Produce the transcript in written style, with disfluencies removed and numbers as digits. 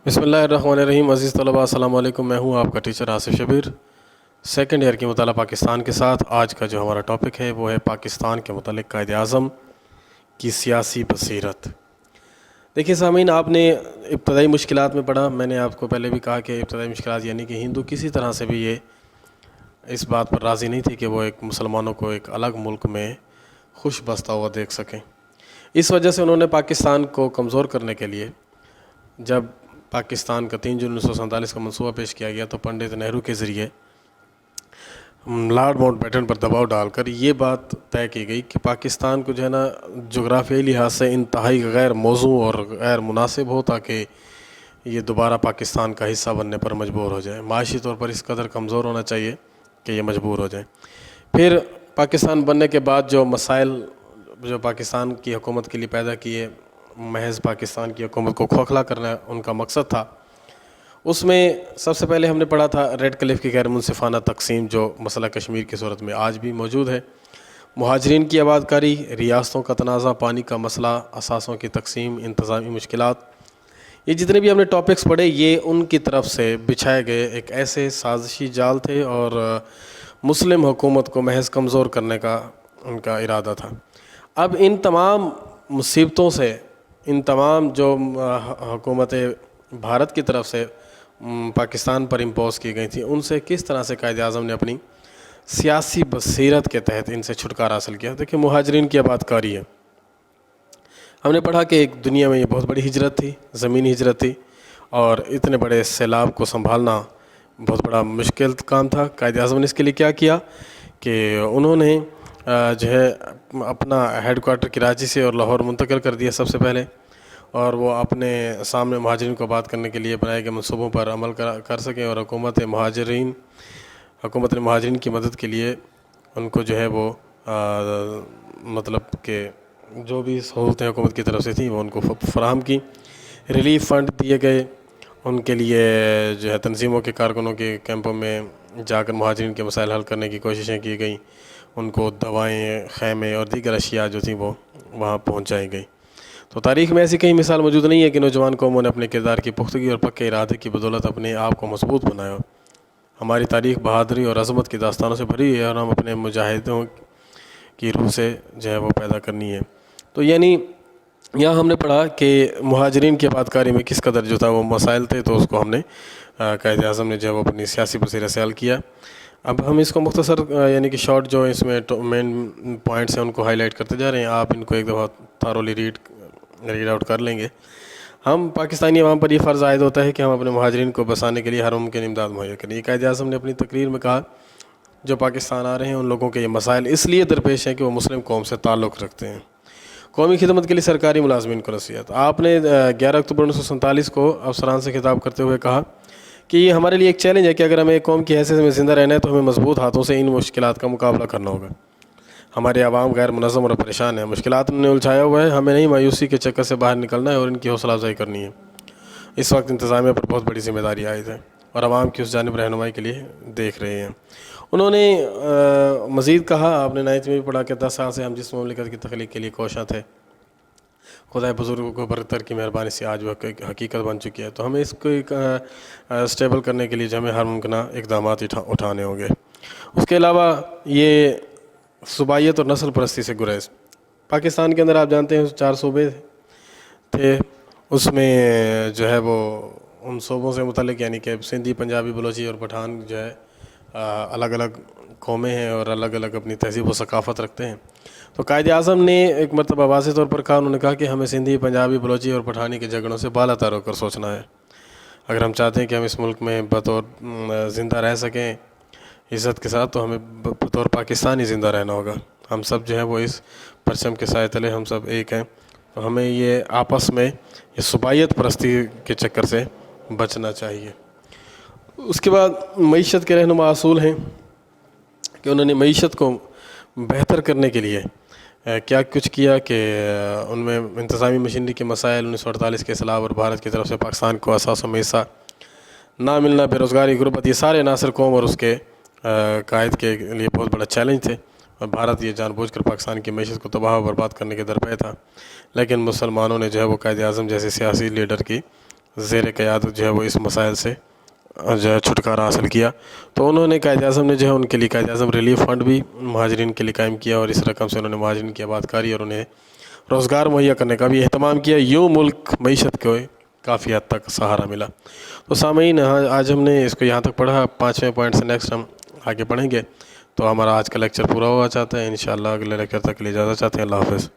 بسم اللہ الرحمن الرحیم۔ عزیز طلباء السلام علیکم، میں ہوں آپ کا teacher Asif Shabbir, second year کی مطالعہ پاکستان کے ساتھ۔ آج کا جو ہمارا ٹاپک ہے وہ ہے پاکستان کے متعلق قائد اعظم کی سیاسی بصیرت۔ دیکھیے سامعین، آپ نے ابتدائی مشکلات میں پڑھا، میں نے آپ کو پہلے بھی کہا کہ ابتدائی مشکلات یعنی کہ ہندو کسی طرح سے بھی یہ اس بات پر راضی نہیں تھی کہ وہ ایک مسلمانوں کو ایک الگ ملک میں خوش بستا ہوا دیکھ سکیں۔ اس وجہ سے انہوں نے پاکستان کو کمزور کرنے کے لیے جب پاکستان کا 3 جون 1947 کا منصوبہ پیش کیا گیا تو پنڈت نہرو کے ذریعے لارڈ ماؤنٹ بیٹن پر دباؤ ڈال کر یہ بات طے کی گئی کہ پاکستان کو جو ہے نا جغرافیائی لحاظ سے انتہائی غیر موزوں اور غیر مناسب ہو تاکہ یہ دوبارہ پاکستان کا حصہ بننے پر مجبور ہو جائے، معاشی طور پر اس قدر کمزور ہونا چاہیے کہ یہ مجبور ہو جائے۔ پھر پاکستان بننے کے بعد جو مسائل جو پاکستان کی حکومت کے لیے پیدا کیے، محض پاکستان کی حکومت کو کھوکھلا کرنا ان کا مقصد تھا، اس میں سب سے پہلے ہم نے پڑھا تھا ریڈ کلف کی غیر منصفانہ تقسیم جو مسئلہ کشمیر کی صورت میں آج بھی موجود ہے، مہاجرین کی آباد کاری، ریاستوں کا تنازع، پانی کا مسئلہ، اثاثوں کی تقسیم، انتظامی مشکلات۔ یہ جتنے بھی ہم نے ٹاپکس پڑھے یہ ان کی طرف سے بچھائے گئے ایک ایسے سازشی جال تھے اور مسلم حکومت کو محض کمزور کرنے کا ان کا ارادہ تھا۔ اب ان تمام مصیبتوں سے، ان تمام جو حکومتیں بھارت کی طرف سے پاکستان پر امپوز کی گئی تھیں، ان سے کس طرح سے قائد اعظم نے اپنی سیاسی بصیرت کے تحت ان سے چھٹکارا حاصل کیا۔ دیکھیں، مہاجرین کی آباد کاری ہے، ہم نے پڑھا کہ ایک دنیا میں یہ بہت بڑی ہجرت تھی، زمینی ہجرت تھی، اور اتنے بڑے سیلاب کو سنبھالنا بہت بڑا مشکل کام تھا۔ قائد اعظم نے اس کے لیے کیا کیا کہ انہوں نے جو ہے اپنا ہیڈ کوارٹر کراچی سے اور لاہور منتقل کر دیا سب سے پہلے، اور وہ اپنے سامنے مہاجرین کو بات کرنے کے لیے بنائے گئے منصوبوں پر عمل کر سکیں، اور حکومت نے مہاجرین کی مدد کے لیے ان کو جو ہے وہ مطلب کہ جو بھی سہولتیں حکومت کی طرف سے تھیں وہ ان کو فراہم کی۔ ریلیف فنڈ دیے گئے، ان کے لیے جو ہے تنظیموں کے کارکنوں کے کیمپوں میں جا کر مہاجرین کے مسائل حل کرنے کی کوششیں کی گئیں، ان کو دوائیں، خیمے اور دیگر اشیاء جو تھیں وہ وہاں پہنچائی گئی۔ تو تاریخ میں ایسی کہیں مثال موجود نہیں ہے کہ نوجوان قوموں نے اپنے کردار کی پختگی اور پکے ارادے کی بدولت اپنے آپ کو مضبوط بنایا ہو۔ ہماری تاریخ بہادری اور عظمت کی داستانوں سے بھری ہے، اور ہم اپنے مجاہدوں کی روح سے جو ہے وہ پیدا کرنی ہے۔ تو یعنی یہاں ہم نے پڑھا کہ مہاجرین کی آباد کاری میں کس قدر جو تھا وہ مسائل تھے، تو اس کو ہم نے قائد اعظم نے جو ہے وہ اپنی سیاسی بصیرت سے حل کیا۔ اب ہم اس کو مختصر یعنی کہ شارٹ جو اس میں مین پوائنٹس ہیں ان کو ہائی لائٹ کرتے جا رہے ہیں، آپ ان کو ایک دفعہ تھارولی ریڈ آؤٹ کر لیں گے۔ ہم پاکستانی عوام پر یہ فرض عائد ہوتا ہے کہ ہم اپنے مہاجرین کو بسانے کے لیے ہر ممکن امداد مہیا کریں۔ یہ قائد اعظم نے اپنی تقریر میں کہا، جو پاکستان آ رہے ہیں ان لوگوں کے یہ مسائل اس لیے درپیش ہیں کہ وہ مسلم قوم سے تعلق رکھتے ہیں۔ قومی خدمت کے لیے سرکاری ملازمین کو نصیحت۔ آپ نے 11 اکتوبر 1947 کو افسران سے خطاب کرتے ہوئے کہا کہ یہ ہمارے لیے ایک چیلنج ہے کہ اگر ہمیں ایک قوم کی حیثیت میں زندہ رہنا ہے تو ہمیں مضبوط ہاتھوں سے ان مشکلات کا مقابلہ کرنا ہوگا۔ ہمارے عوام غیر منظم اور پریشان ہیں، مشکلات نے الجھایا ہوا ہے، ہمیں نہیں مایوسی کے چکر سے باہر نکلنا ہے اور ان کی حوصلہ افزائی کرنی ہے۔ اس وقت انتظامیہ پر بہت بڑی ذمہ داری عائد ہے اور عوام کی اس جانب رہنمائی کے لیے دیکھ رہے ہیں۔ انہوں نے مزید کہا، آپ نے 9th میں بھی پڑھا کہ 10 سال سے ہم جس مملکت کی تخلیق کے لیے کوشاں تھے، خدائے بزرگوں کو برتر کی مہربانی سے آج وہ حقیقت بن چکی ہے، تو ہمیں اس کو ایک اسٹیبل کرنے کے لیے جو ہمیں ہر ممکنہ اقدامات اٹھانے ہوں گے۔ اس کے علاوہ یہ صوبائیت اور نسل پرستی سے گریز۔ پاکستان کے اندر آپ جانتے ہیں 4 صوبے تھے، اس میں جو ہے وہ ان صوبوں سے متعلق یعنی کہ سندھی، پنجابی، بلوچی اور پٹھان جو ہے الگ الگ قومیں ہیں اور الگ الگ اپنی تہذیب و ثقافت رکھتے ہیں۔ تو قائد اعظم نے ایک مرتبہ واضح طور پر کہا، انہوں نے کہا کہ ہمیں سندھی، پنجابی، بلوچی اور پٹھانی کے جھگڑوں سے بالا تر ہو کر سوچنا ہے۔ اگر ہم چاہتے ہیں کہ ہم اس ملک میں بطور زندہ رہ سکیں عزت کے ساتھ، تو ہمیں بطور پاکستانی زندہ رہنا ہوگا۔ ہم سب جو ہے وہ اس پرچم کے سائے تلے ہم سب ایک ہیں، تو ہمیں یہ آپس میں یہ صوبائیت پرستی کے چکر سے بچنا چاہیے۔ اس کے بعد معیشت کے رہنما اصول ہیں کہ انہوں نے معیشت کو بہتر کرنے کے لیے کیا کچھ کیا کہ ان میں انتظامی مشینری کے مسائل، 1948 کے سیلاب اور بھارت کی طرف سے پاکستان کو اثاثوں میں حصہ نہ ملنا، بے روزگاری، غربت، یہ سارے عناصر قوم اور اس کے قائد کے لیے بہت بڑا چیلنج تھے، اور بھارت یہ جان بوجھ کر پاکستان کی معیشت کو تباہ و برباد کرنے کے درپے تھا، لیکن مسلمانوں نے جو ہے وہ قائد اعظم جیسے سیاسی لیڈر کی زیر قیادت جو ہے وہ اس مسائل سے جو ہے چھٹکارا حاصل کیا. تو انہوں نے قائد اعظم نے جو ہے ان کے لیے قائد اعظم ریلیف فنڈ بھی مہاجرین کے لیے قائم کیا اور اس رقم سے انہوں نے مہاجرین کی آبادکاری اور انہیں روزگار مہیا کرنے کا بھی اہتمام کیا. یوں ملک معیشت کو کافی حد تک سہارا ملا. تو سامعین آج ہم نے اس کو یہاں تک پڑھا. 5ویں پوائنٹ سے نیکسٹ ہم آگے پڑھیں گے. تو ہمارا آج کا لیکچر پورا ہوا چاہتا ہے. انشاءاللہ اگلے لیکچر تک کے لیے اجازت چاہتے ہیں. اللہ حافظ.